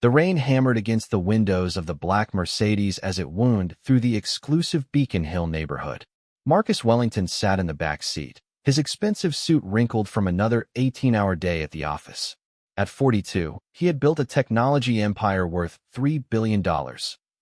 The rain hammered against the windows of the black Mercedes as it wound through the exclusive Beacon Hill neighborhood. Marcus Wellington sat in the back seat, his expensive suit wrinkled from another 18-hour day at the office. At 42, he had built a technology empire worth $3 billion.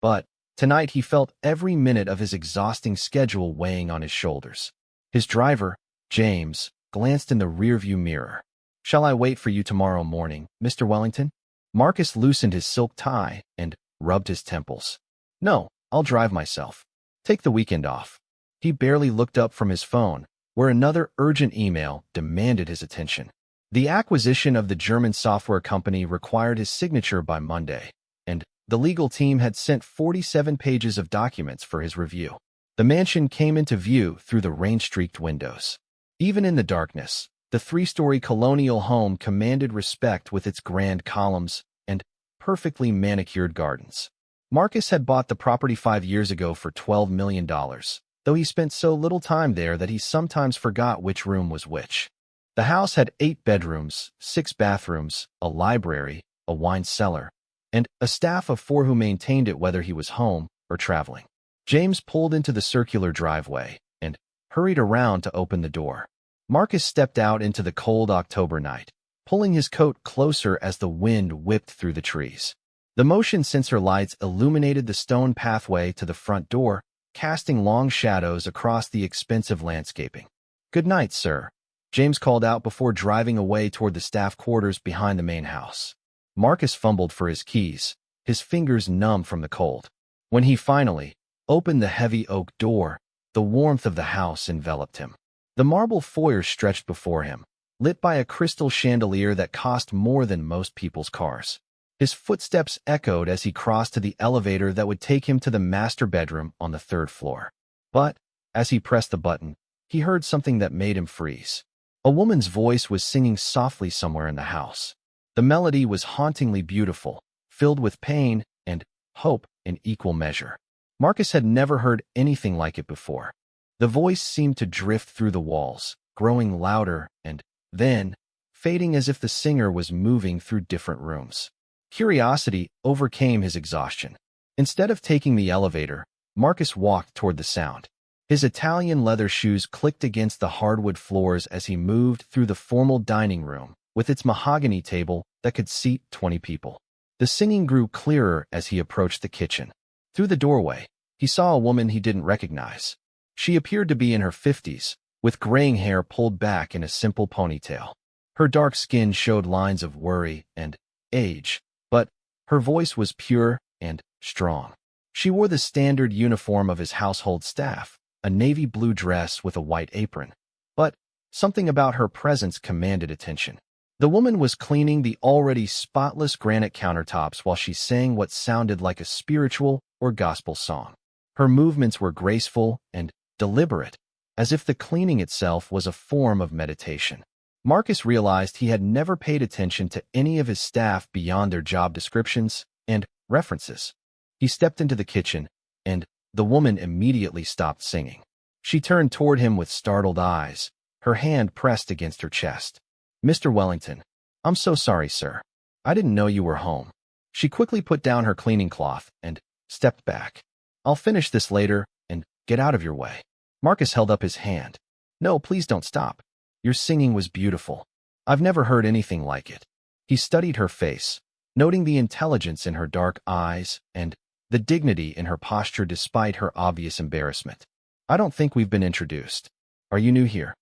But tonight he felt every minute of his exhausting schedule weighing on his shoulders. His driver, James, glanced in the rearview mirror. "Shall I wait for you tomorrow morning, Mr. Wellington?" Marcus loosened his silk tie and rubbed his temples. "No, I'll drive myself. Take the weekend off." He barely looked up from his phone, where another urgent email demanded his attention. The acquisition of the German software company required his signature by Monday, and the legal team had sent 47 pages of documents for his review. The mansion came into view through the rain-streaked windows. Even in the darkness, the three-story colonial home commanded respect with its grand columns and perfectly manicured gardens. Marcus had bought the property 5 years ago for $12 million, though he spent so little time there that he sometimes forgot which room was which. The house had 8 bedrooms, 6 bathrooms, a library, a wine cellar, and a staff of 4 who maintained it whether he was home or traveling. James pulled into the circular driveway and hurried around to open the door. Marcus stepped out into the cold October night, pulling his coat closer as the wind whipped through the trees. The motion sensor lights illuminated the stone pathway to the front door, casting long shadows across the expensive landscaping. "Good night, sir," James called out before driving away toward the staff quarters behind the main house. Marcus fumbled for his keys, his fingers numb from the cold. When he finally opened the heavy oak door, the warmth of the house enveloped him. The marble foyer stretched before him, lit by a crystal chandelier that cost more than most people's cars. His footsteps echoed as he crossed to the elevator that would take him to the master bedroom on the 3rd floor. But, as he pressed the button, he heard something that made him freeze. A woman's voice was singing softly somewhere in the house. The melody was hauntingly beautiful, filled with pain and hope in equal measure. Marcus had never heard anything like it before. The voice seemed to drift through the walls, growing louder and then fading as if the singer was moving through different rooms. Curiosity overcame his exhaustion. Instead of taking the elevator, Marcus walked toward the sound. His Italian leather shoes clicked against the hardwood floors as he moved through the formal dining room, with its mahogany table that could seat 20 people. The singing grew clearer as he approached the kitchen. Through the doorway, he saw a woman he didn't recognize. She appeared to be in her 50s, with graying hair pulled back in a simple ponytail. Her dark skin showed lines of worry and age, but her voice was pure and strong. She wore the standard uniform of his household staff, a navy blue dress with a white apron. But something about her presence commanded attention. The woman was cleaning the already spotless granite countertops while she sang what sounded like a spiritual or gospel song. Her movements were graceful and deliberate, as if the cleaning itself was a form of meditation. Marcus realized he had never paid attention to any of his staff beyond their job descriptions and references. He stepped into the kitchen, and the woman immediately stopped singing. She turned toward him with startled eyes, her hand pressed against her chest. "Mr. Wellington, I'm so sorry, sir. I didn't know you were home." She quickly put down her cleaning cloth and stepped back. "I'll finish this later and get out of your way." Marcus held up his hand. "No, please don't stop. Your singing was beautiful. I've never heard anything like it." He studied her face, noting the intelligence in her dark eyes and the dignity in her posture despite her obvious embarrassment. "I don't think we've been introduced. Are you new here?"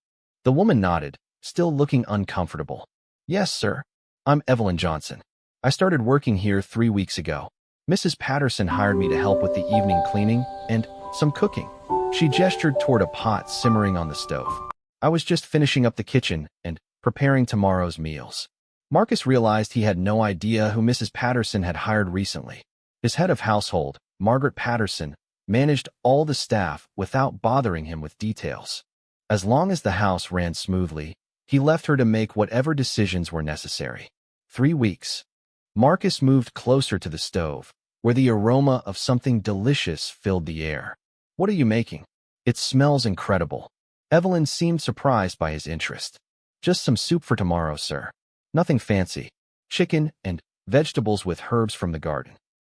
The woman nodded, still looking uncomfortable. "Yes, sir. I'm Evelyn Johnson. I started working here 3 weeks ago. Mrs. Patterson hired me to help with the evening cleaning and some cooking." She gestured toward a pot simmering on the stove. "I was just finishing up the kitchen and preparing tomorrow's meals." Marcus realized he had no idea who Mrs. Patterson had hired recently. His head of household, Margaret Patterson, managed all the staff without bothering him with details. As long as the house ran smoothly, he left her to make whatever decisions were necessary. 3 weeks. Marcus moved closer to the stove, where the aroma of something delicious filled the air. "What are you making?" "It smells incredible." Evelyn seemed surprised by his interest. "Just some soup for tomorrow, sir. Nothing fancy. Chicken and vegetables with herbs from the garden.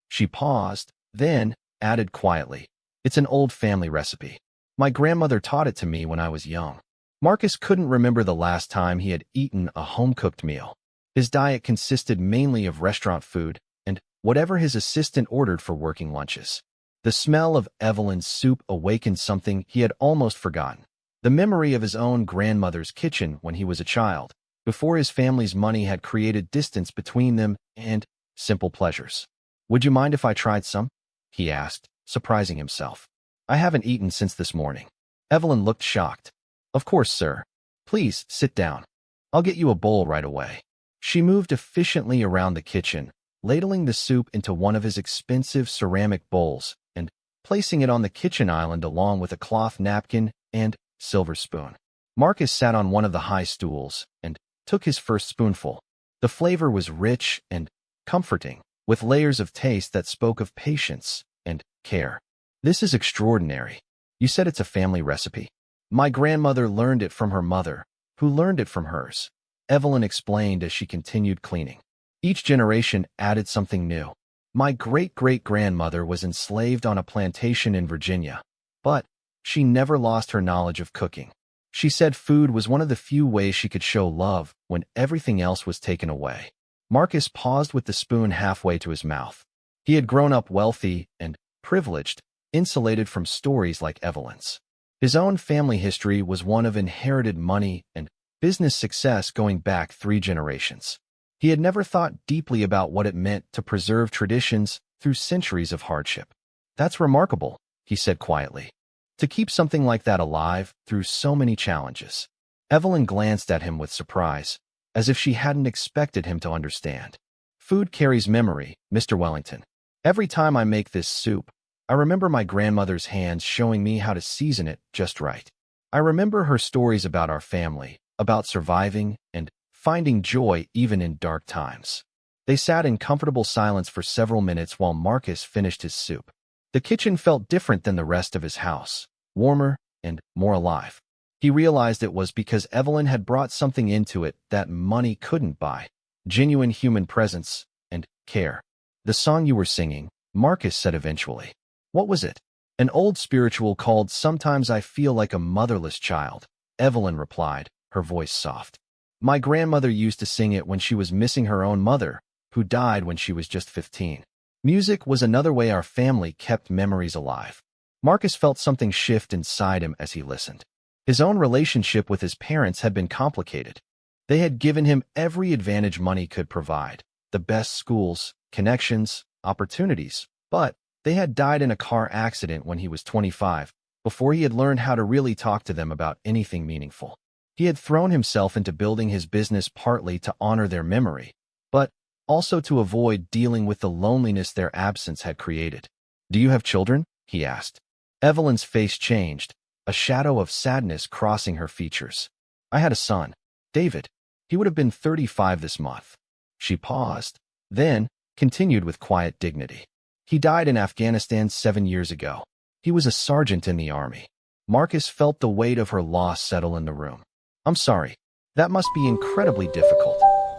She paused, then added quietly, "It's an old family recipe. My grandmother taught it to me when I was young." Marcus couldn't remember the last time he had eaten a home-cooked meal. His diet consisted mainly of restaurant food and whatever his assistant ordered for working lunches. The smell of Evelyn's soup awakened something he had almost forgotten. The memory of his own grandmother's kitchen when he was a child, before his family's money had created distance between them and simple pleasures. "Would you mind if I tried some?" he asked, surprising himself. "I haven't eaten since this morning." Evelyn looked shocked. "Of course, sir. Please sit down. I'll get you a bowl right away." She moved efficiently around the kitchen, ladling the soup into one of his expensive ceramic bowls and placing it on the kitchen island along with a cloth napkin and silver spoon. Marcus sat on one of the high stools and took his first spoonful. The flavor was rich and comforting, with layers of taste that spoke of patience and care. "This is extraordinary. You said it's a family recipe?" "My grandmother learned it from her mother, who learned it from hers," Evelyn explained as she continued cleaning. "Each generation added something new. My great-great-grandmother was enslaved on a plantation in Virginia, but she never lost her knowledge of cooking. She said food was one of the few ways she could show love when everything else was taken away." Marcus paused with the spoon halfway to his mouth. He had grown up wealthy and privileged, insulated from stories like Evelyn's. His own family history was one of inherited money and business success going back 3 generations. He had never thought deeply about what it meant to preserve traditions through centuries of hardship. "That's remarkable," he said quietly. "To keep something like that alive through so many challenges." Evelyn glanced at him with surprise, as if she hadn't expected him to understand. "Food carries memory, Mr. Wellington. Every time I make this soup, I remember my grandmother's hands showing me how to season it just right. I remember her stories about our family, about surviving and finding joy even in dark times." They sat in comfortable silence for several minutes while Marcus finished his soup. The kitchen felt different than the rest of his house, warmer and more alive. He realized it was because Evelyn had brought something into it that money couldn't buy: genuine human presence and care. "The song you were singing," Marcus said eventually. "What was it?" "An old spiritual called 'Sometimes I Feel Like a Motherless Child,'" Evelyn replied, her voice soft. "My grandmother used to sing it when she was missing her own mother, who died when she was just 15. Music was another way our family kept memories alive." Marcus felt something shift inside him as he listened. His own relationship with his parents had been complicated. They had given him every advantage money could provide: the best schools, connections, opportunities, but they had died in a car accident when he was 25, before he had learned how to really talk to them about anything meaningful. He had thrown himself into building his business partly to honor their memory, but also to avoid dealing with the loneliness their absence had created. "Do you have children?" he asked. Evelyn's face changed, a shadow of sadness crossing her features. "I had a son, David. He would have been 35 this month." She paused, then continued with quiet dignity. "He died in Afghanistan 7 years ago. He was a sergeant in the army." Marcus felt the weight of her loss settle in the room. "I'm sorry. That must be incredibly difficult."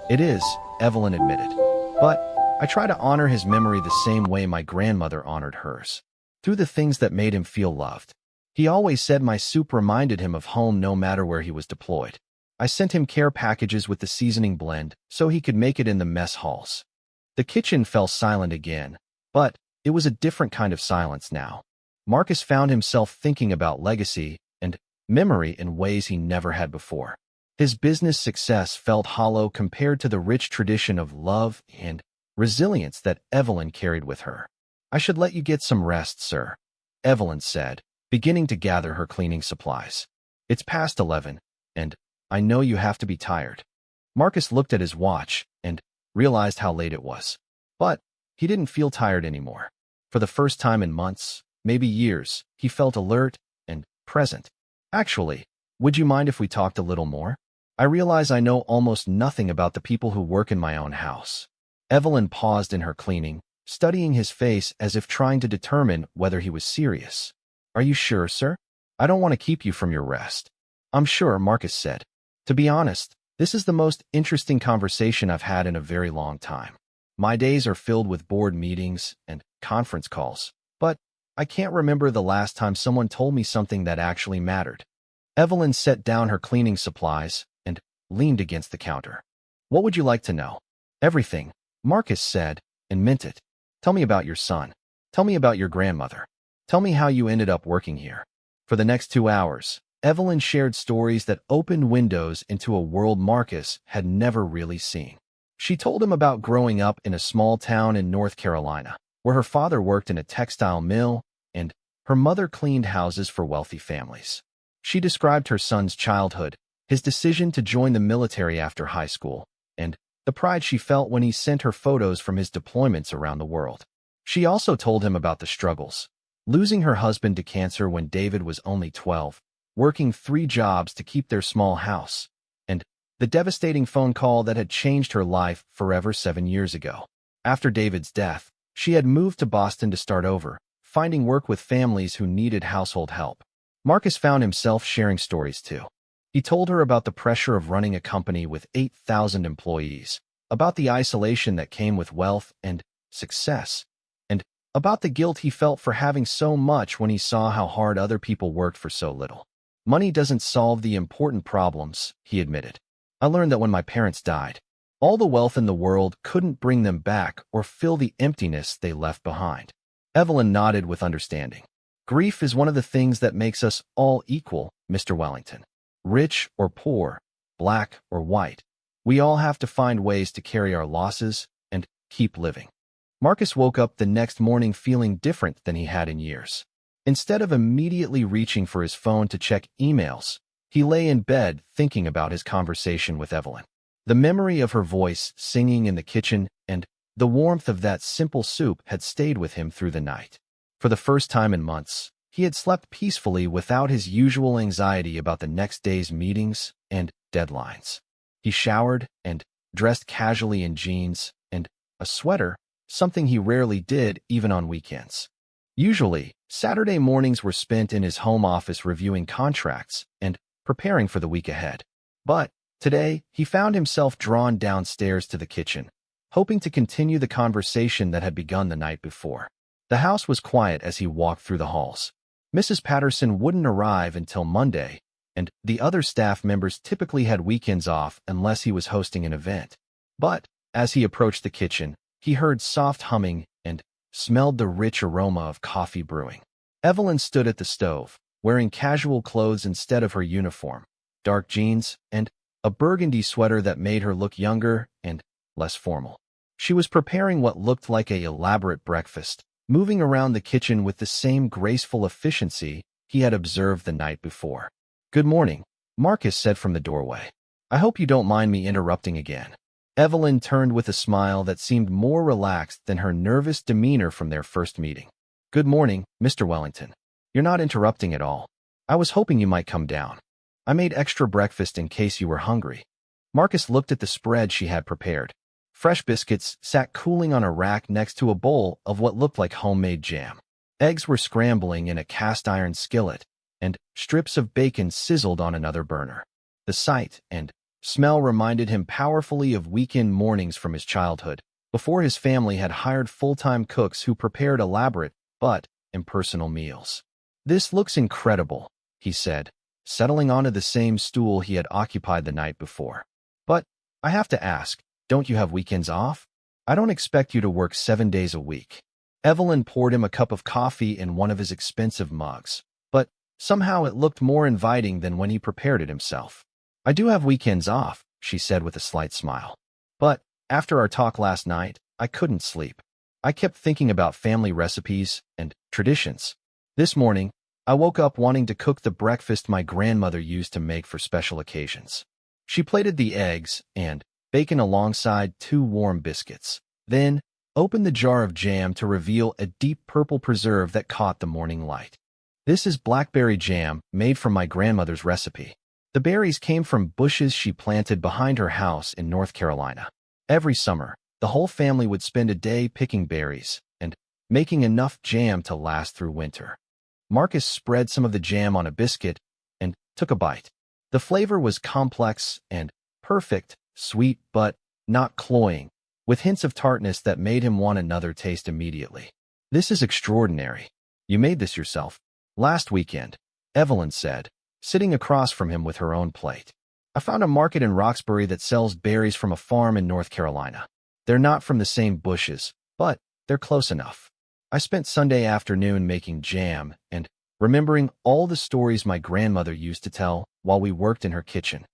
"It is," Evelyn admitted. "But I try to honor his memory the same way my grandmother honored hers, through the things that made him feel loved. He always said my soup reminded him of home no matter where he was deployed. I sent him care packages with the seasoning blend so he could make it in the mess halls." The kitchen fell silent again, but it was a different kind of silence now. Marcus found himself thinking about legacy and memory in ways he never had before. His business success felt hollow compared to the rich tradition of love and resilience that Evelyn carried with her. "I should let you get some rest, sir," Evelyn said, beginning to gather her cleaning supplies. "It's past 11, and I know you have to be tired." Marcus looked at his watch and realized how late it was. But he didn't feel tired anymore. For the first time in months, maybe years, he felt alert and present. "Actually, would you mind if we talked a little more? I realize I know almost nothing about the people who work in my own house." Evelyn paused in her cleaning, studying his face as if trying to determine whether he was serious. "Are you sure, sir? I don't want to keep you from your rest." "I'm sure," Marcus said. "To be honest, this is the most interesting conversation I've had in a very long time." My days are filled with board meetings and conference calls, but I can't remember the last time someone told me something that actually mattered. Evelyn set down her cleaning supplies and leaned against the counter. What would you like to know? Everything, Marcus said, and meant it. Tell me about your son. Tell me about your grandmother. Tell me how you ended up working here. For the next 2 hours, Evelyn shared stories that opened windows into a world Marcus had never really seen. She told him about growing up in a small town in North Carolina, where her father worked in a textile mill and her mother cleaned houses for wealthy families. She described her son's childhood, his decision to join the military after high school, and the pride she felt when he sent her photos from his deployments around the world. She also told him about the struggles, losing her husband to cancer when David was only 12, working 3 jobs to keep their small house, and the devastating phone call that had changed her life forever 7 years ago. After David's death, she had moved to Boston to start over, finding work with families who needed household help. Marcus found himself sharing stories too. He told her about the pressure of running a company with 8,000 employees, about the isolation that came with wealth and success, and about the guilt he felt for having so much when he saw how hard other people worked for so little. Money doesn't solve the important problems, he admitted. I learned that when my parents died, all the wealth in the world couldn't bring them back or fill the emptiness they left behind. Evelyn nodded with understanding. Grief is one of the things that makes us all equal, Mr. Wellington. Rich or poor, black or white, we all have to find ways to carry our losses and keep living. Marcus woke up the next morning feeling different than he had in years. Instead of immediately reaching for his phone to check emails, he lay in bed thinking about his conversation with Evelyn. The memory of her voice singing in the kitchen and the warmth of that simple soup had stayed with him through the night. For the first time in months, he had slept peacefully without his usual anxiety about the next day's meetings and deadlines. He showered and dressed casually in jeans and a sweater, something he rarely did even on weekends. Usually, Saturday mornings were spent in his home office reviewing contracts and preparing for the week ahead. But today, he found himself drawn downstairs to the kitchen, hoping to continue the conversation that had begun the night before. The house was quiet as he walked through the halls. Mrs. Patterson wouldn't arrive until Monday, and the other staff members typically had weekends off unless he was hosting an event. But as he approached the kitchen, he heard soft humming and smelled the rich aroma of coffee brewing. Evelyn stood at the stove, wearing casual clothes instead of her uniform, dark jeans, and a burgundy sweater that made her look younger and less formal. She was preparing what looked like an elaborate breakfast, moving around the kitchen with the same graceful efficiency he had observed the night before. "Good morning," Marcus said from the doorway. "I hope you don't mind me interrupting again." Evelyn turned with a smile that seemed more relaxed than her nervous demeanor from their first meeting. "Good morning, Mr. Wellington. You're not interrupting at all. I was hoping you might come down. I made extra breakfast in case you were hungry." Marcus looked at the spread she had prepared. Fresh biscuits sat cooling on a rack next to a bowl of what looked like homemade jam. Eggs were scrambling in a cast-iron skillet, and strips of bacon sizzled on another burner. The sight and smell reminded him powerfully of weekend mornings from his childhood, before his family had hired full-time cooks who prepared elaborate but impersonal meals. "This looks incredible," he said, settling onto the same stool he had occupied the night before. "But I have to ask, don't you have weekends off? I don't expect you to work 7 days a week." Evelyn poured him a cup of coffee in one of his expensive mugs, but somehow it looked more inviting than when he prepared it himself. "I do have weekends off," she said with a slight smile. "But after our talk last night, I couldn't sleep. I kept thinking about family recipes and traditions. This morning, I woke up wanting to cook the breakfast my grandmother used to make for special occasions. She plated the eggs and bacon alongside 2 warm biscuits, then opened the jar of jam to reveal a deep purple preserve that caught the morning light. "This is blackberry jam made from my grandmother's recipe. The berries came from bushes she planted behind her house in North Carolina. Every summer, the whole family would spend a day picking berries and making enough jam to last through winter." Marcus spread some of the jam on a biscuit and took a bite. The flavor was complex and perfect, sweet but not cloying, with hints of tartness that made him want another taste immediately. "This is extraordinary. You made this yourself?" "Last weekend," Evelyn said, sitting across from him with her own plate. "I found a market in Roxbury that sells berries from a farm in North Carolina. They're not from the same bushes, but they're close enough. I spent Sunday afternoon making jam and remembering all the stories my grandmother used to tell while we worked in her kitchen."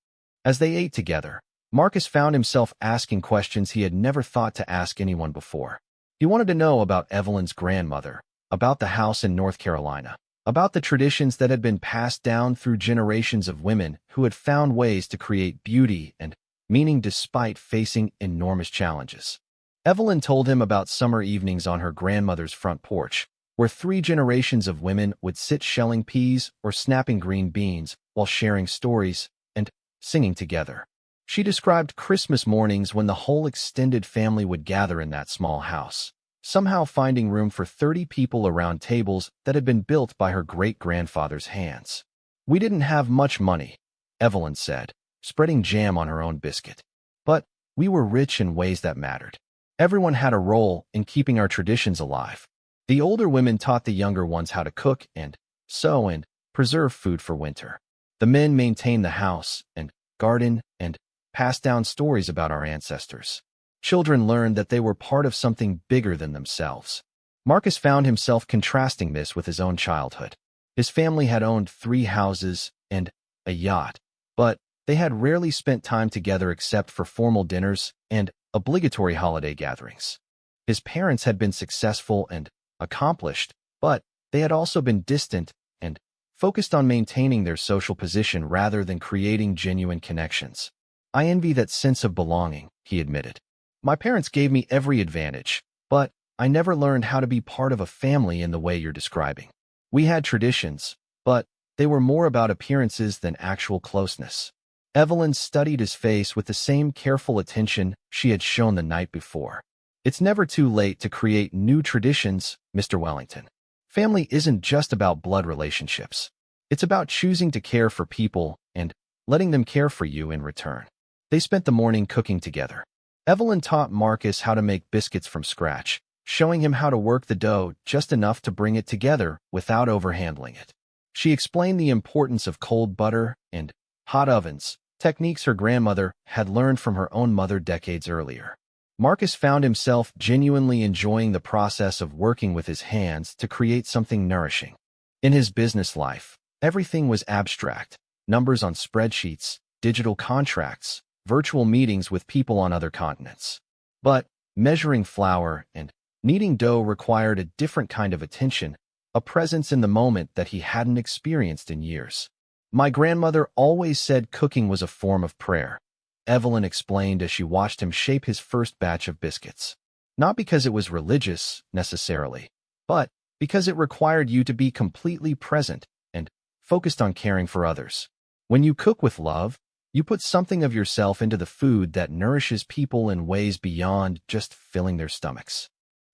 As they ate together, Marcus found himself asking questions he had never thought to ask anyone before. He wanted to know about Evelyn's grandmother, about the house in North Carolina, about the traditions that had been passed down through generations of women who had found ways to create beauty and meaning despite facing enormous challenges. Evelyn told him about summer evenings on her grandmother's front porch, where 3 generations of women would sit shelling peas or snapping green beans while sharing stories and singing together. She described Christmas mornings when the whole extended family would gather in that small house, somehow finding room for 30 people around tables that had been built by her great-grandfather's hands. "We didn't have much money," Evelyn said, spreading jam on her own biscuit. "But we were rich in ways that mattered. Everyone had a role in keeping our traditions alive. The older women taught the younger ones how to cook and sew and preserve food for winter. The men maintained the house and garden and passed down stories about our ancestors. Children learned that they were part of something bigger than themselves." Marcus found himself contrasting this with his own childhood. His family had owned 3 houses and a yacht, but they had rarely spent time together except for formal dinners and obligatory holiday gatherings. His parents had been successful and accomplished, but they had also been distant and focused on maintaining their social position rather than creating genuine connections. "I envy that sense of belonging," he admitted. "My parents gave me every advantage, but I never learned how to be part of a family in the way you're describing. We had traditions, but they were more about appearances than actual closeness." Evelyn studied his face with the same careful attention she had shown the night before. "It's never too late to create new traditions, Mr. Wellington. Family isn't just about blood relationships. It's about choosing to care for people and letting them care for you in return." They spent the morning cooking together. Evelyn taught Marcus how to make biscuits from scratch, showing him how to work the dough just enough to bring it together without overhandling it. She explained the importance of cold butter and hot ovens, techniques her grandmother had learned from her own mother decades earlier. Marcus found himself genuinely enjoying the process of working with his hands to create something nourishing. In his business life, everything was abstract: numbers on spreadsheets, digital contracts, virtual meetings with people on other continents. But measuring flour and kneading dough required a different kind of attention, a presence in the moment that he hadn't experienced in years. "My grandmother always said cooking was a form of prayer," Evelyn explained as she watched him shape his first batch of biscuits. "Not because it was religious, necessarily, but because it required you to be completely present and focused on caring for others. When you cook with love, you put something of yourself into the food that nourishes people in ways beyond just filling their stomachs."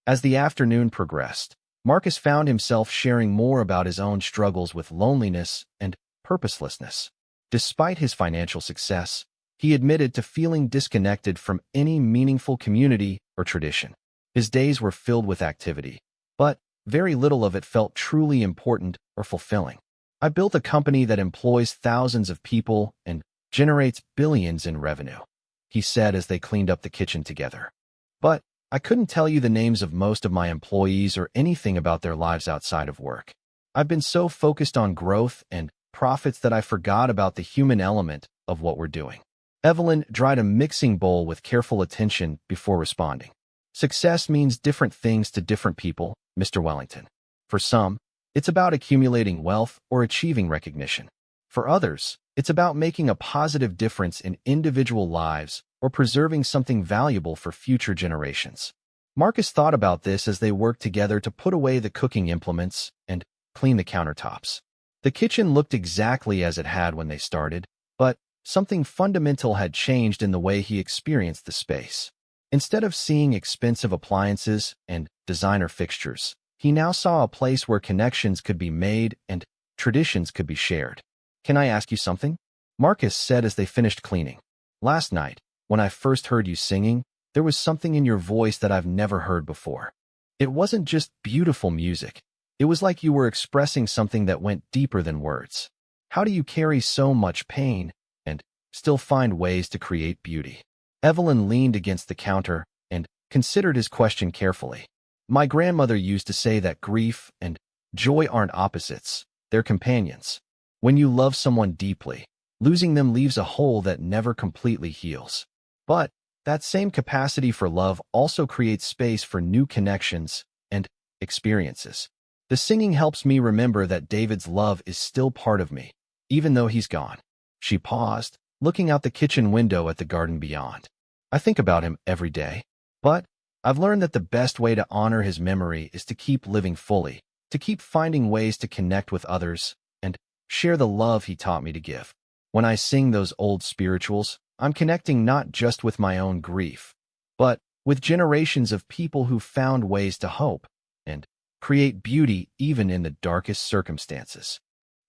As the afternoon progressed, Marcus found himself sharing more about his own struggles with loneliness and purposelessness. Despite his financial success, he admitted to feeling disconnected from any meaningful community or tradition. His days were filled with activity, but very little of it felt truly important or fulfilling. "I built a company that employs thousands of people and generates billions in revenue," he said as they cleaned up the kitchen together. "But I couldn't tell you the names of most of my employees or anything about their lives outside of work. I've been so focused on growth and profits that I forgot about the human element of what we're doing." Evelyn dried a mixing bowl with careful attention before responding. "Success means different things to different people, Mr. Wellington. For some, it's about accumulating wealth or achieving recognition. For others, it's about making a positive difference in individual lives or preserving something valuable for future generations." Marcus thought about this as they worked together to put away the cooking implements and clean the countertops. The kitchen looked exactly as it had when they started, but something fundamental had changed in the way he experienced the space. Instead of seeing expensive appliances and designer fixtures, he now saw a place where connections could be made and traditions could be shared. "Can I ask you something?" Marcus said as they finished cleaning. "Last night, when I first heard you singing, there was something in your voice that I've never heard before. It wasn't just beautiful music. It was like you were expressing something that went deeper than words. How do you carry so much pain and still find ways to create beauty?" Evelyn leaned against the counter and considered his question carefully. "My grandmother used to say that grief and joy aren't opposites, they're companions. When you love someone deeply, losing them leaves a hole that never completely heals. But that same capacity for love also creates space for new connections and experiences. The singing helps me remember that David's love is still part of me, even though he's gone." She paused, looking out the kitchen window at the garden beyond. "I think about him every day, but I've learned that the best way to honor his memory is to keep living fully, to keep finding ways to connect with others and share the love he taught me to give. When I sing those old spirituals, I'm connecting not just with my own grief, but with generations of people who found ways to hope and create beauty even in the darkest circumstances."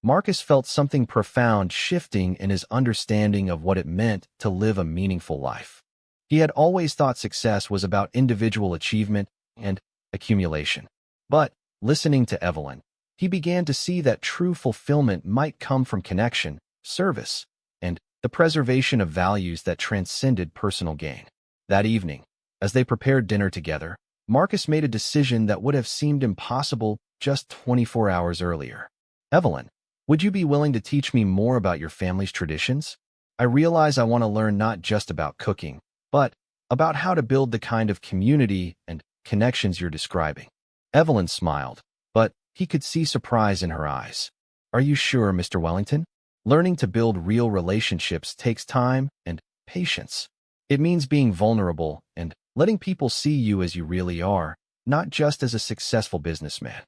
Marcus felt something profound shifting in his understanding of what it meant to live a meaningful life. He had always thought success was about individual achievement and accumulation. But, listening to Evelyn, he began to see that true fulfillment might come from connection, service, and the preservation of values that transcended personal gain. That evening, as they prepared dinner together, Marcus made a decision that would have seemed impossible just 24 hours earlier. "Evelyn, would you be willing to teach me more about your family's traditions? I realize I want to learn not just about cooking, but about how to build the kind of community and connections you're describing." Evelyn smiled, but he could see surprise in her eyes. "Are you sure, Mr. Wellington? Learning to build real relationships takes time and patience. It means being vulnerable and letting people see you as you really are, not just as a successful businessman."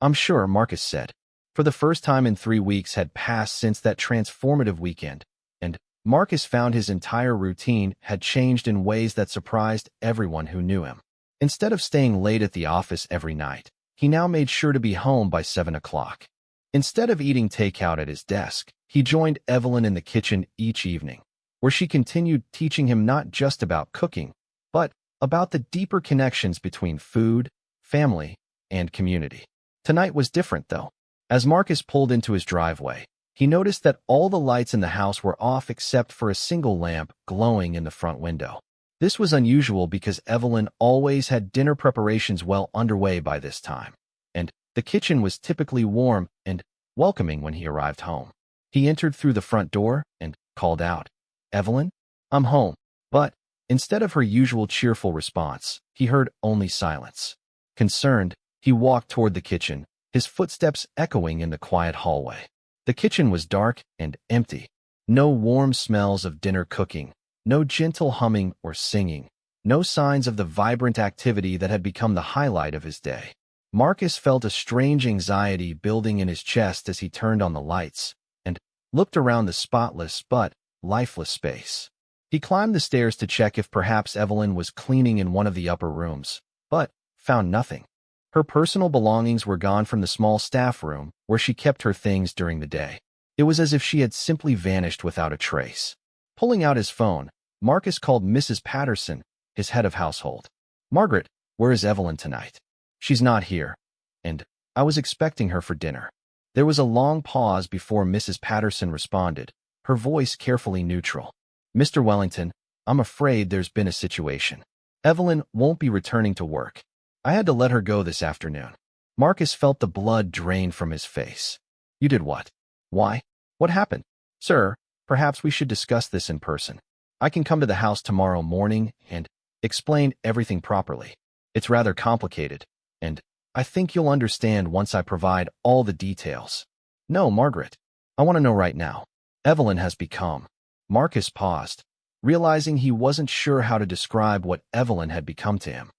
"I'm sure," Marcus said. For the first time in 3 weeks had passed since that transformative weekend, and Marcus found his entire routine had changed in ways that surprised everyone who knew him. Instead of staying late at the office every night, he now made sure to be home by 7 o'clock. Instead of eating takeout at his desk, he joined Evelyn in the kitchen each evening, where she continued teaching him not just about cooking, but about the deeper connections between food, family, and community. Tonight was different, though. As Marcus pulled into his driveway, he noticed that all the lights in the house were off except for a single lamp glowing in the front window. This was unusual because Evelyn always had dinner preparations well underway by this time, and the kitchen was typically warm and welcoming when he arrived home. He entered through the front door and called out, "Evelyn, I'm home." But instead of her usual cheerful response, he heard only silence. Concerned, he walked toward the kitchen, his footsteps echoing in the quiet hallway. The kitchen was dark and empty. No warm smells of dinner cooking, no gentle humming or singing, no signs of the vibrant activity that had become the highlight of his day. Marcus felt a strange anxiety building in his chest as he turned on the lights and looked around the spotless but lifeless space. He climbed the stairs to check if perhaps Evelyn was cleaning in one of the upper rooms, but found nothing. Her personal belongings were gone from the small staff room where she kept her things during the day. It was as if she had simply vanished without a trace. Pulling out his phone, Marcus called Mrs. Patterson, his head of household. "Margaret, where is Evelyn tonight?" "She's not here, and I was expecting her for dinner." There was a long pause before Mrs. Patterson responded, her voice carefully neutral. "Mr. Wellington, I'm afraid there's been a situation. Evelyn won't be returning to work. I had to let her go this afternoon." Marcus felt the blood drain from his face. "You did what? Why? What happened?" "Sir, perhaps we should discuss this in person. I can come to the house tomorrow morning and explain everything properly. It's rather complicated, and I think you'll understand once I provide all the details." "No, Margaret. I want to know right now. Evelyn has become." Marcus paused, realizing he wasn't sure how to describe what Evelyn had become to him.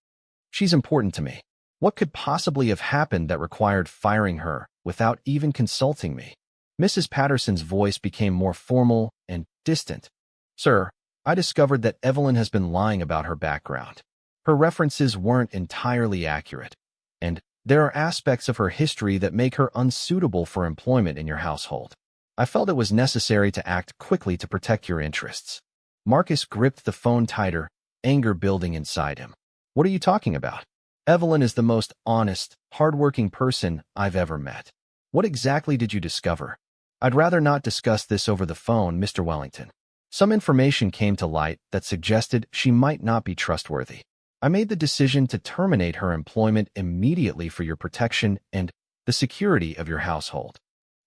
"She's important to me. What could possibly have happened that required firing her without even consulting me?" Mrs. Patterson's voice became more formal and distant. "Sir, I discovered that Evelyn has been lying about her background. Her references weren't entirely accurate, and there are aspects of her history that make her unsuitable for employment in your household. I felt it was necessary to act quickly to protect your interests." Marcus gripped the phone tighter, anger building inside him. What are you talking about? Evelyn is the most honest, hardworking person I've ever met. What exactly did you discover? I'd rather not discuss this over the phone, Mr. Wellington. Some information came to light that suggested she might not be trustworthy. I made the decision to terminate her employment immediately for your protection and the security of your household.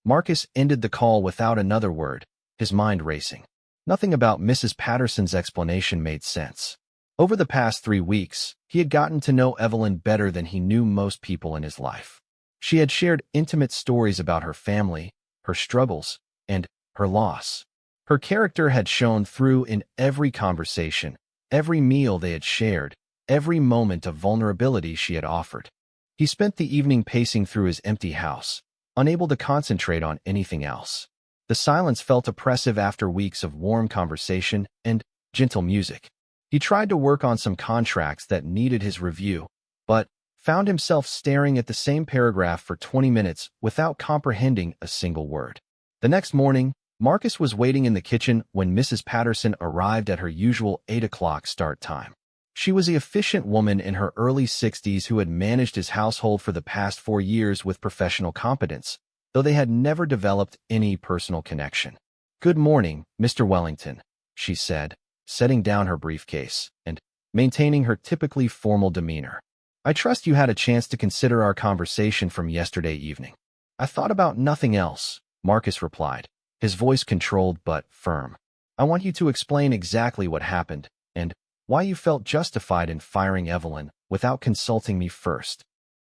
Marcus ended the call without another word, his mind racing. Nothing about Mrs. Patterson's explanation made sense. Over the past 3 weeks, he had gotten to know Evelyn better than he knew most people in his life. She had shared intimate stories about her family, her struggles, and her loss. Her character had shown through in every conversation, every meal they had shared, every moment of vulnerability she had offered. He spent the evening pacing through his empty house, unable to concentrate on anything else. The silence felt oppressive after weeks of warm conversation and gentle music. He tried to work on some contracts that needed his review, but found himself staring at the same paragraph for 20 minutes without comprehending a single word. The next morning, Marcus was waiting in the kitchen when Mrs. Patterson arrived at her usual 8 o'clock start time. She was the efficient woman in her early 60s who had managed his household for the past 4 years with professional competence, though they had never developed any personal connection. "Good morning, Mr. Wellington," she said, setting down her briefcase and maintaining her typically formal demeanor. "I trust you had a chance to consider our conversation from yesterday evening." "I thought about nothing else," Marcus replied, his voice controlled but firm. "I want you to explain exactly what happened and why you felt justified in firing Evelyn without consulting me first."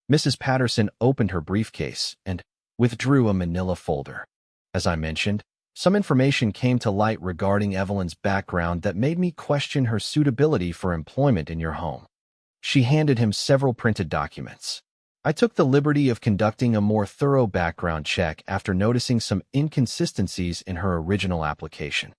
Mrs. Patterson opened her briefcase and withdrew a manila folder. "As I mentioned, some information came to light regarding Evelyn's background that made me question her suitability for employment in your home." She handed him several printed documents. "I took the liberty of conducting a more thorough background check after noticing some inconsistencies in her original application."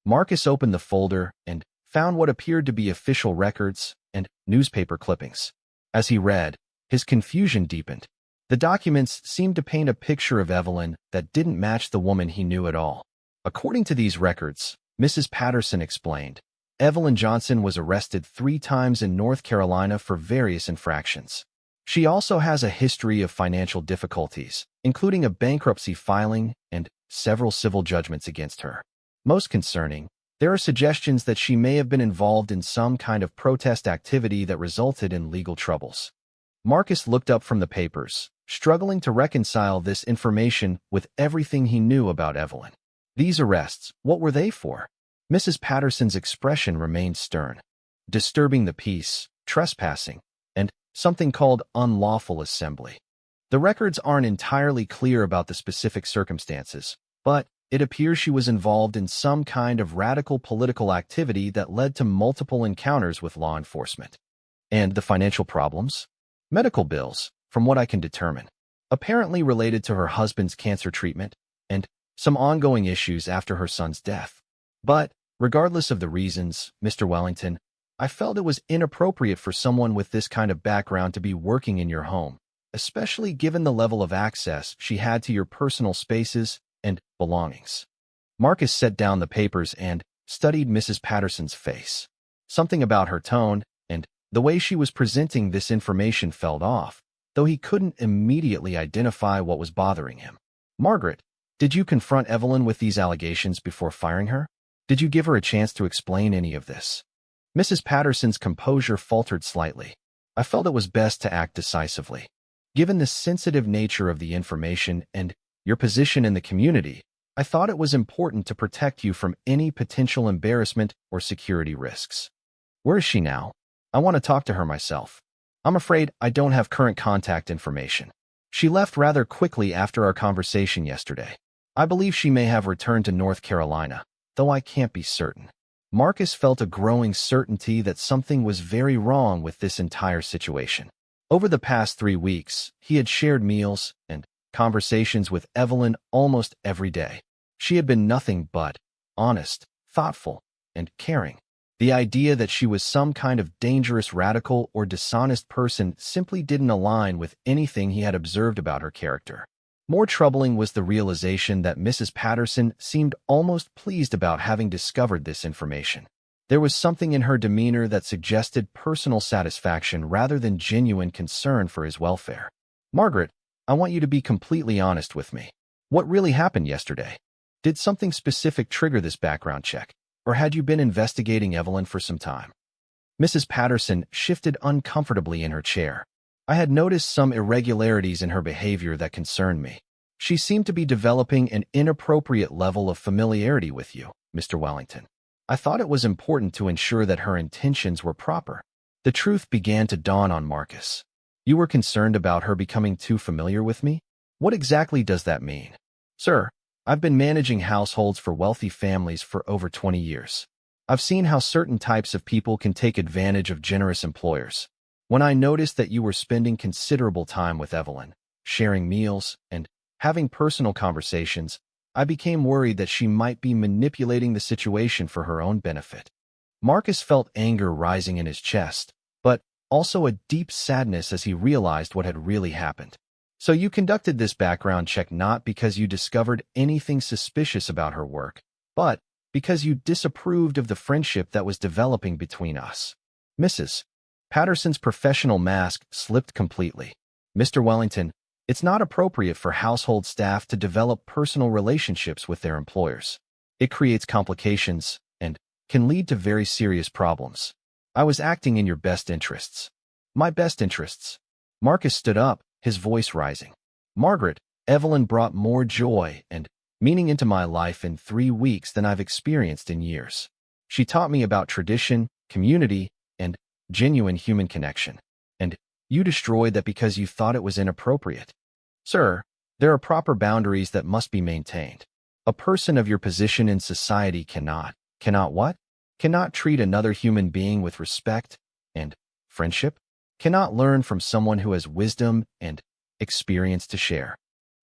Marcus opened the folder and found what appeared to be official records and newspaper clippings. As he read, his confusion deepened. The documents seemed to paint a picture of Evelyn that didn't match the woman he knew at all. According to these records, Mrs. Patterson explained, Evelyn Johnson was arrested 3 times in North Carolina for various infractions. She also has a history of financial difficulties, including a bankruptcy filing and several civil judgments against her. Most concerning, there are suggestions that she may have been involved in some kind of protest activity that resulted in legal troubles. Marcus looked up from the papers, struggling to reconcile this information with everything he knew about Evelyn. These arrests, what were they for? Mrs. Patterson's expression remained stern. "Disturbing the peace, trespassing, and something called unlawful assembly." The records aren't entirely clear about the specific circumstances, but it appears she was involved in some kind of radical political activity that led to multiple encounters with law enforcement. And the financial problems? Medical bills, from what I can determine, apparently related to her husband's cancer treatment and some ongoing issues after her son's death. But, regardless of the reasons, Mr. Wellington, I felt it was inappropriate for someone with this kind of background to be working in your home, especially given the level of access she had to your personal spaces and belongings. Marcus set down the papers and studied Mrs. Patterson's face. Something about her tone and the way she was presenting this information felt off, though he couldn't immediately identify what was bothering him. "Margaret, did you confront Evelyn with these allegations before firing her? Did you give her a chance to explain any of this?" Mrs. Patterson's composure faltered slightly. "I felt it was best to act decisively. Given the sensitive nature of the information and your position in the community, I thought it was important to protect you from any potential embarrassment or security risks." "Where is she now? I want to talk to her myself." "I'm afraid I don't have current contact information. She left rather quickly after our conversation yesterday. I believe she may have returned to North Carolina, though I can't be certain." Marcus felt a growing certainty that something was very wrong with this entire situation. Over the past 3 weeks, he had shared meals and conversations with Evelyn almost every day. She had been nothing but honest, thoughtful, and caring. The idea that she was some kind of dangerous radical or dishonest person simply didn't align with anything he had observed about her character. More troubling was the realization that Mrs. Patterson seemed almost pleased about having discovered this information. There was something in her demeanor that suggested personal satisfaction rather than genuine concern for his welfare. Margaret, I want you to be completely honest with me. What really happened yesterday? Did something specific trigger this background check, or had you been investigating Evelyn for some time? Mrs. Patterson shifted uncomfortably in her chair. I had noticed some irregularities in her behavior that concerned me. She seemed to be developing an inappropriate level of familiarity with you, Mr. Wellington. I thought it was important to ensure that her intentions were proper. The truth began to dawn on Marcus. You were concerned about her becoming too familiar with me? What exactly does that mean? Sir, I've been managing households for wealthy families for over 20 years. I've seen how certain types of people can take advantage of generous employers. When I noticed that you were spending considerable time with Evelyn, sharing meals, and having personal conversations, I became worried that she might be manipulating the situation for her own benefit. Marcus felt anger rising in his chest, but also a deep sadness as he realized what had really happened. So you conducted this background check not because you discovered anything suspicious about her work, but because you disapproved of the friendship that was developing between us. Mrs. Patterson's professional mask slipped completely. Mr. Wellington, it's not appropriate for household staff to develop personal relationships with their employers. It creates complications and can lead to very serious problems. I was acting in your best interests. My best interests. Marcus stood up, his voice rising. Margaret, Evelyn brought more joy and meaning into my life in 3 weeks than I've experienced in years. She taught me about tradition, community, and genuine human connection. And you destroyed that because you thought it was inappropriate. Sir, there are proper boundaries that must be maintained. A person of your position in society cannot what? Cannot treat another human being with respect and friendship? Cannot learn from someone who has wisdom and experience to share.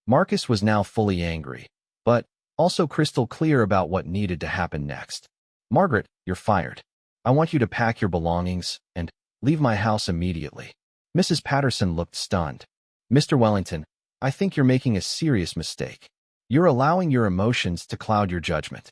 Marcus was now fully angry, but also crystal clear about what needed to happen next. Margaret, you're fired. I want you to pack your belongings and leave my house immediately. Mrs. Patterson looked stunned. Mr. Wellington, I think you're making a serious mistake. You're allowing your emotions to cloud your judgment.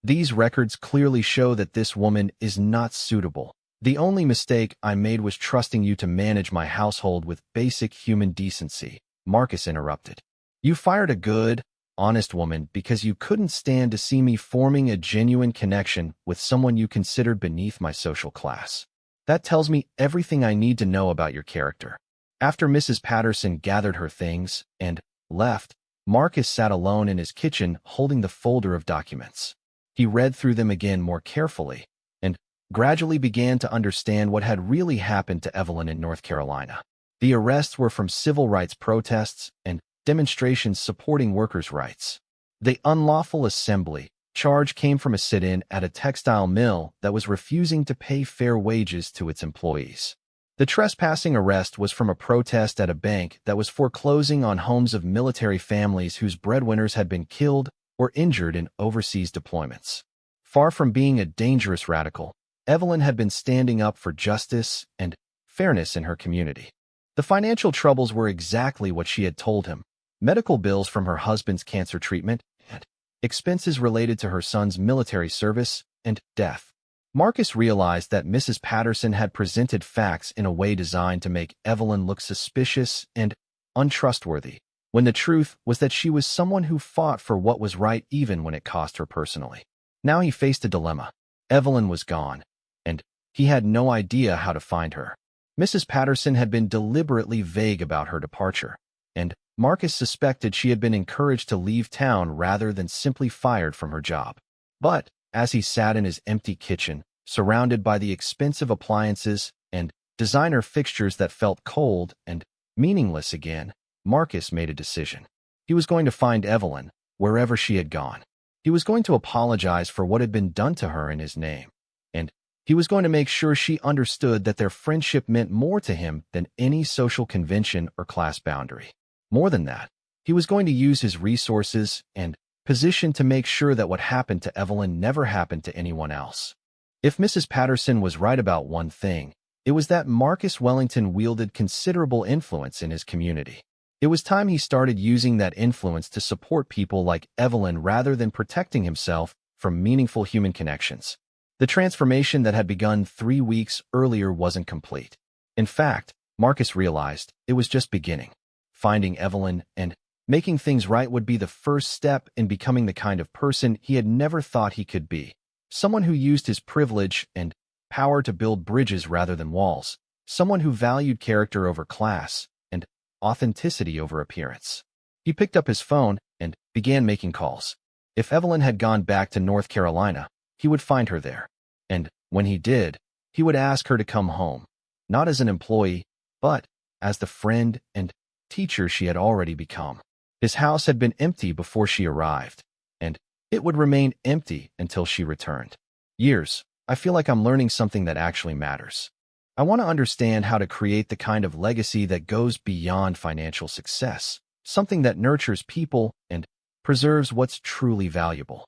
These records clearly show that this woman is not suitable. The only mistake I made was trusting you to manage my household with basic human decency, Marcus interrupted. You fired a good, honest woman because you couldn't stand to see me forming a genuine connection with someone you considered beneath my social class. That tells me everything I need to know about your character. After Mrs. Patterson gathered her things and left, Marcus sat alone in his kitchen holding the folder of documents. He read through them again more carefully and gradually began to understand what had really happened to Evelyn in North Carolina. The arrests were from civil rights protests and demonstrations supporting workers' rights. The unlawful assembly charge came from a sit-in at a textile mill that was refusing to pay fair wages to its employees. The trespassing arrest was from a protest at a bank that was foreclosing on homes of military families whose breadwinners had been killed or injured in overseas deployments. Far from being a dangerous radical, Evelyn had been standing up for justice and fairness in her community. The financial troubles were exactly what she had told him: medical bills from her husband's cancer treatment and expenses related to her son's military service and death. Marcus realized that Mrs. Patterson had presented facts in a way designed to make Evelyn look suspicious and untrustworthy, when the truth was that she was someone who fought for what was right even when it cost her personally. Now he faced a dilemma. Evelyn was gone, and he had no idea how to find her. Mrs. Patterson had been deliberately vague about her departure, and Marcus suspected she had been encouraged to leave town rather than simply fired from her job. But as he sat in his empty kitchen, surrounded by the expensive appliances and designer fixtures that felt cold and meaningless again, Marcus made a decision. He was going to find Evelyn, wherever she had gone. He was going to apologize for what had been done to her in his name, and he was going to make sure she understood that their friendship meant more to him than any social convention or class boundary. More than that, he was going to use his resources and position to make sure that what happened to Evelyn never happened to anyone else. If Mrs. Patterson was right about one thing, it was that Marcus Wellington wielded considerable influence in his community. It was time he started using that influence to support people like Evelyn rather than protecting himself from meaningful human connections. The transformation that had begun 3 weeks earlier wasn't complete. In fact, Marcus realized it was just beginning. Finding Evelyn and making things right would be the first step in becoming the kind of person he had never thought he could be. Someone who used his privilege and power to build bridges rather than walls. Someone who valued character over class and authenticity over appearance. He picked up his phone and began making calls. If Evelyn had gone back to North Carolina, he would find her there. And when he did, he would ask her to come home, not as an employee, but as the friend and teacher she had already become. His house had been empty before she arrived, and it would remain empty until she returned. Years, I feel like I'm learning something that actually matters. I want to understand how to create the kind of legacy that goes beyond financial success, something that nurtures people and preserves what's truly valuable.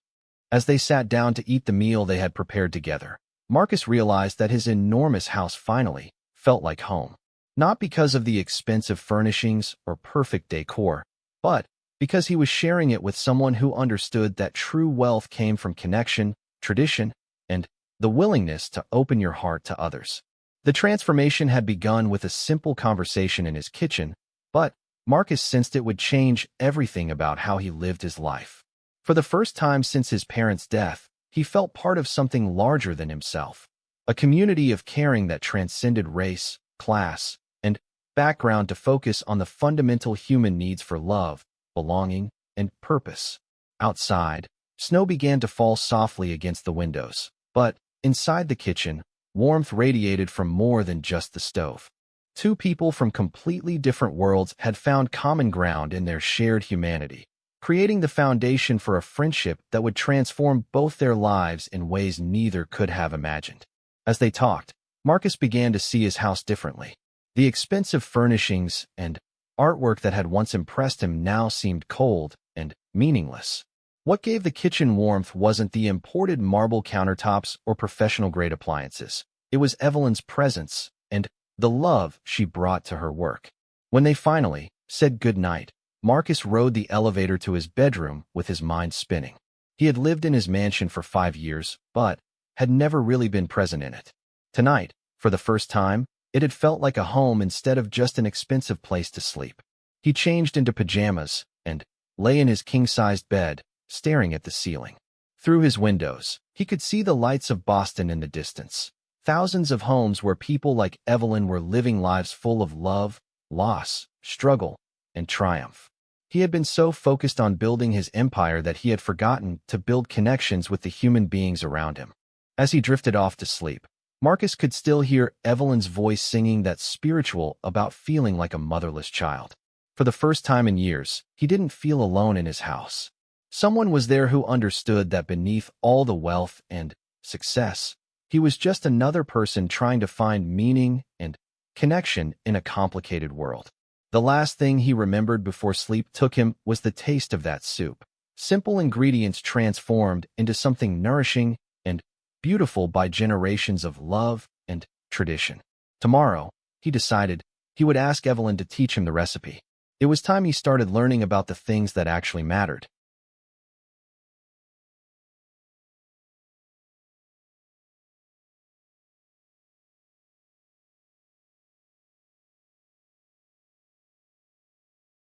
As they sat down to eat the meal they had prepared together, Marcus realized that his enormous house finally felt like home. Not because of the expensive furnishings or perfect decor, but because he was sharing it with someone who understood that true wealth came from connection, tradition, and the willingness to open your heart to others. The transformation had begun with a simple conversation in his kitchen, but Marcus sensed it would change everything about how he lived his life. For the first time since his parents' death, he felt part of something larger than himself, a community of caring that transcended race, class, and background to focus on the fundamental human needs for love, belonging, and purpose. Outside, snow began to fall softly against the windows, but inside the kitchen, warmth radiated from more than just the stove. Two people from completely different worlds had found common ground in their shared humanity, creating the foundation for a friendship that would transform both their lives in ways neither could have imagined. As they talked, Marcus began to see his house differently. The expensive furnishings and artwork that had once impressed him now seemed cold and meaningless. What gave the kitchen warmth wasn't the imported marble countertops or professional-grade appliances. It was Evelyn's presence and the love she brought to her work. When they finally said goodnight, Marcus rode the elevator to his bedroom with his mind spinning. He had lived in his mansion for 5 years, but had never really been present in it. Tonight, for the first time, it had felt like a home instead of just an expensive place to sleep. He changed into pajamas and lay in his king-sized bed, staring at the ceiling. Through his windows, he could see the lights of Boston in the distance. Thousands of homes where people like Evelyn were living lives full of love, loss, struggle, and triumph. He had been so focused on building his empire that he had forgotten to build connections with the human beings around him. As he drifted off to sleep, Marcus could still hear Evelyn's voice singing that spiritual about feeling like a motherless child. For the first time in years, he didn't feel alone in his house. Someone was there who understood that beneath all the wealth and success, he was just another person trying to find meaning and connection in a complicated world. The last thing he remembered before sleep took him was the taste of that soup. Simple ingredients transformed into something nourishing and beautiful by generations of love and tradition. Tomorrow, he decided, he would ask Evelyn to teach him the recipe. It was time he started learning about the things that actually mattered.